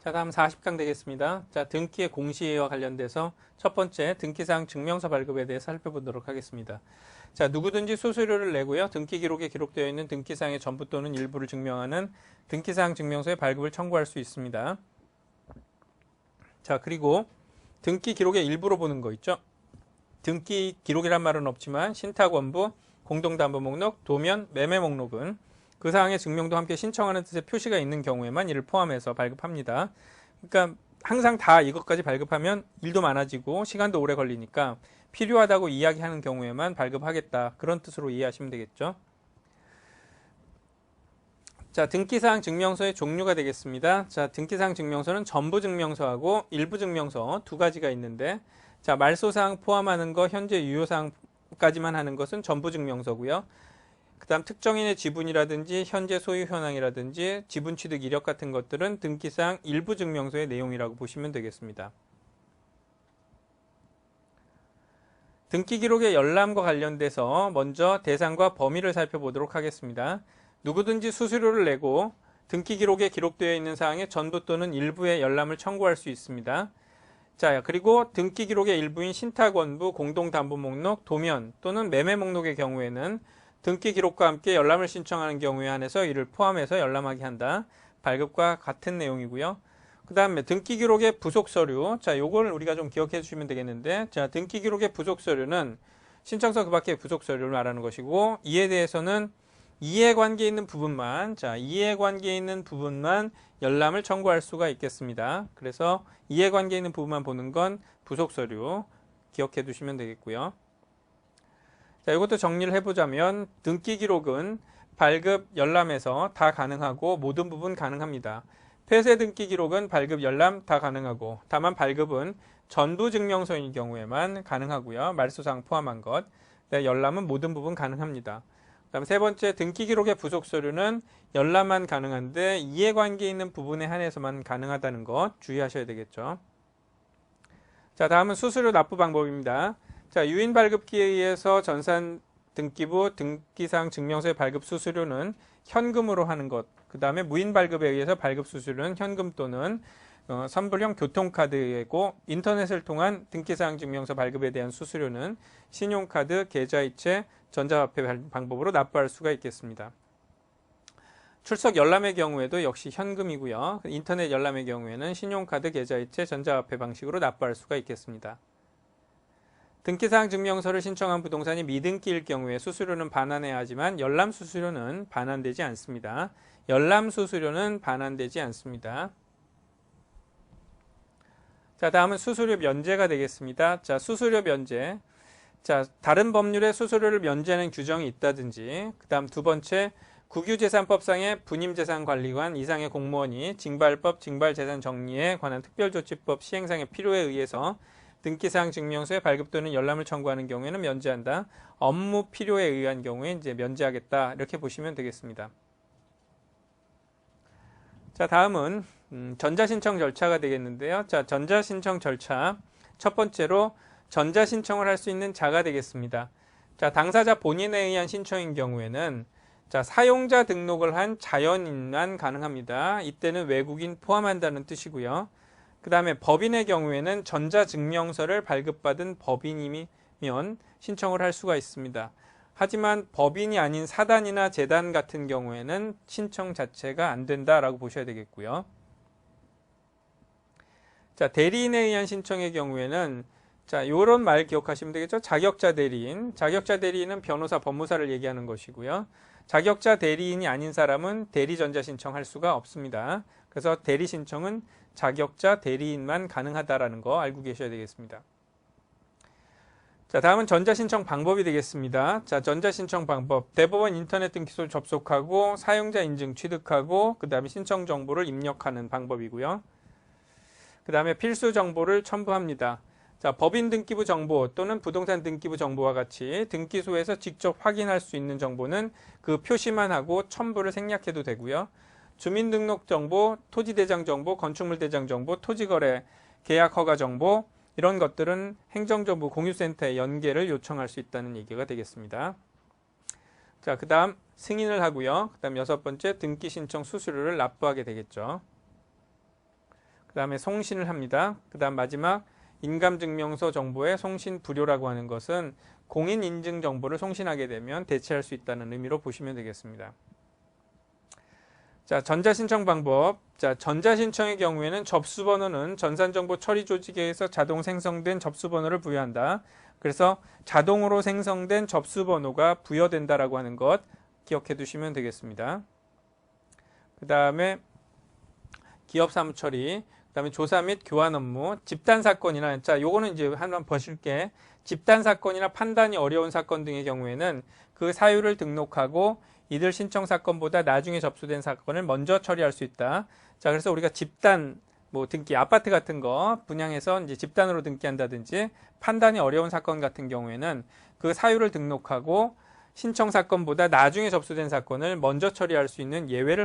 자, 다음 40강 되겠습니다. 자, 등기의 공시와 관련돼서 첫 번째 등기사항 증명서 발급에 대해 살펴보도록 하겠습니다. 자, 누구든지 수수료를 내고요. 등기 기록에 기록되어 있는 등기사항의 전부 또는 일부를 증명하는 등기사항 증명서의 발급을 청구할 수 있습니다. 자, 그리고 등기 기록의 일부로 보는 거 있죠? 등기 기록이란 말은 없지만 신탁원부, 공동담보 목록, 도면, 매매 목록은 그 사항의 증명도 함께 신청하는 뜻의 표시가 있는 경우에만 이를 포함해서 발급합니다. 그러니까 항상 다 이것까지 발급하면 일도 많아지고 시간도 오래 걸리니까 필요하다고 이야기하는 경우에만 발급하겠다. 그런 뜻으로 이해하시면 되겠죠. 자, 등기사항 증명서의 종류가 되겠습니다. 자, 등기사항 증명서는 전부 증명서하고 일부 증명서 두 가지가 있는데, 자, 말소사항 포함하는 거, 현재 유효사항까지만 하는 것은 전부 증명서고요. 그 다음 특정인의 지분이라든지 현재 소유 현황이라든지 지분 취득 이력 같은 것들은 등기사항 일부 증명서의 내용이라고 보시면 되겠습니다. 등기 기록의 열람과 관련돼서 먼저 대상과 범위를 살펴보도록 하겠습니다. 누구든지 수수료를 내고 등기 기록에 기록되어 있는 사항의 전부 또는 일부의 열람을 청구할 수 있습니다. 자, 그리고 등기 기록의 일부인 신탁원부, 공동담보목록, 도면 또는 매매 목록의 경우에는 등기 기록과 함께 열람을 신청하는 경우에 한해서 이를 포함해서 열람하게 한다. 발급과 같은 내용이고요. 그 다음에 등기 기록의 부속 서류. 자, 요걸 우리가 좀 기억해 주시면 되겠는데, 자, 등기 기록의 부속 서류는 신청서 그 밖의 부속 서류를 말하는 것이고, 이에 대해서는 이해관계 있는 부분만, 자, 이해관계 있는 부분만 열람을 청구할 수가 있겠습니다. 그래서 이해관계 있는 부분만 보는 건 부속 서류 기억해 두시면 되겠고요. 자, 이것도 정리를 해보자면 등기 기록은 발급, 열람에서 다 가능하고 모든 부분 가능합니다. 폐쇄 등기 기록은 발급, 열람 다 가능하고 다만 발급은 전부 증명서인 경우에만 가능하고요. 말소사항 포함한 것. 열람은 모든 부분 가능합니다. 그다음 세 번째 등기 기록의 부속 서류는 열람만 가능한데 이해관계 있는 부분에 한해서만 가능하다는 것 주의하셔야 되겠죠. 자, 다음은 수수료 납부 방법입니다. 자, 유인 발급기에 의해서 전산 등기부 등기사항 증명서의 발급 수수료는 현금으로 하는 것. 그 다음에 무인 발급에 의해서 발급 수수료는 현금 또는 선불형 교통카드이고 인터넷을 통한 등기사항 증명서 발급에 대한 수수료는 신용카드, 계좌이체, 전자화폐 방법으로 납부할 수가 있겠습니다. 출석 열람의 경우에도 역시 현금이고요. 인터넷 열람의 경우에는 신용카드, 계좌이체, 전자화폐 방식으로 납부할 수가 있겠습니다. 등기사항 증명서를 신청한 부동산이 미등기일 경우에 수수료는 반환해야 하지만 열람 수수료는 반환되지 않습니다. 열람 수수료는 반환되지 않습니다. 자, 다음은 수수료 면제가 되겠습니다. 자, 수수료 면제. 자, 다른 법률에 수수료를 면제하는 규정이 있다든지, 그 다음 두 번째, 국유재산법상의 분임재산관리관 이상의 공무원이 징발법, 징발재산 정리에 관한 특별조치법 시행상의 필요에 의해서 등기사항 증명서의 발급 또는 열람을 청구하는 경우에는 면제한다. 업무 필요에 의한 경우에 이제 면제하겠다. 이렇게 보시면 되겠습니다. 자, 다음은 전자신청 절차가 되겠는데요. 자, 전자신청 절차. 첫 번째로 전자신청을 할 수 있는 자가 되겠습니다. 자, 당사자 본인에 의한 신청인 경우에는 자, 사용자 등록을 한 자연인만 가능합니다. 이때는 외국인 포함한다는 뜻이고요. 그 다음에 법인의 경우에는 전자증명서를 발급받은 법인이면 신청을 할 수가 있습니다. 하지만 법인이 아닌 사단이나 재단 같은 경우에는 신청 자체가 안 된다라고 보셔야 되겠고요. 자, 대리인에 의한 신청의 경우에는 자, 요런 말 기억하시면 되겠죠? 자격자 대리인. 자격자 대리인은 변호사, 법무사를 얘기하는 것이고요. 자격자 대리인이 아닌 사람은 대리 전자 신청할 수가 없습니다. 그래서 대리 신청은 자격자 대리인만 가능하다라는 거 알고 계셔야 되겠습니다. 자, 다음은 전자신청 방법이 되겠습니다. 자, 전자신청 방법. 대법원 인터넷 등기소를 접속하고 사용자 인증 취득하고 그 다음에 신청 정보를 입력하는 방법이고요. 그 다음에 필수 정보를 첨부합니다. 자, 법인 등기부 정보 또는 부동산 등기부 정보와 같이 등기소에서 직접 확인할 수 있는 정보는 그 표시만 하고 첨부를 생략해도 되고요. 주민등록정보, 토지대장 정보, 건축물대장 정보, 토지거래, 계약허가 정보 이런 것들은 행정정보 공유센터에 연계를 요청할 수 있다는 얘기가 되겠습니다. 자, 그 다음 승인을 하고요. 그 다음 여섯 번째 등기신청 수수료를 납부하게 되겠죠. 그 다음에 송신을 합니다. 그 다음 마지막 인감증명서 정보의 송신 불효라고 하는 것은 공인인증 정보를 송신하게 되면 대체할 수 있다는 의미로 보시면 되겠습니다. 자, 전자신청 방법. 자, 전자신청의 경우에는 접수번호는 전산정보 처리 조직에서 자동 생성된 접수번호를 부여한다. 그래서 자동으로 생성된 접수번호가 부여된다라고 하는 것 기억해 두시면 되겠습니다. 그 다음에 기업 사무 처리, 그 다음에 조사 및 교환 업무, 집단 사건이나, 자, 요거는 이제 한번 보실게. 집단 사건이나 판단이 어려운 사건 등의 경우에는 그 사유를 등록하고 이들 신청 사건보다 나중에 접수된 사건을 먼저 처리할 수 있다. 자, 그래서 우리가 집단, 뭐 등기, 아파트 같은 거 분양해서 이제 집단으로 등기한다든지 판단이 어려운 사건 같은 경우에는 그 사유를 등록하고 신청 사건보다 나중에 접수된 사건을 먼저 처리할 수 있는 예외를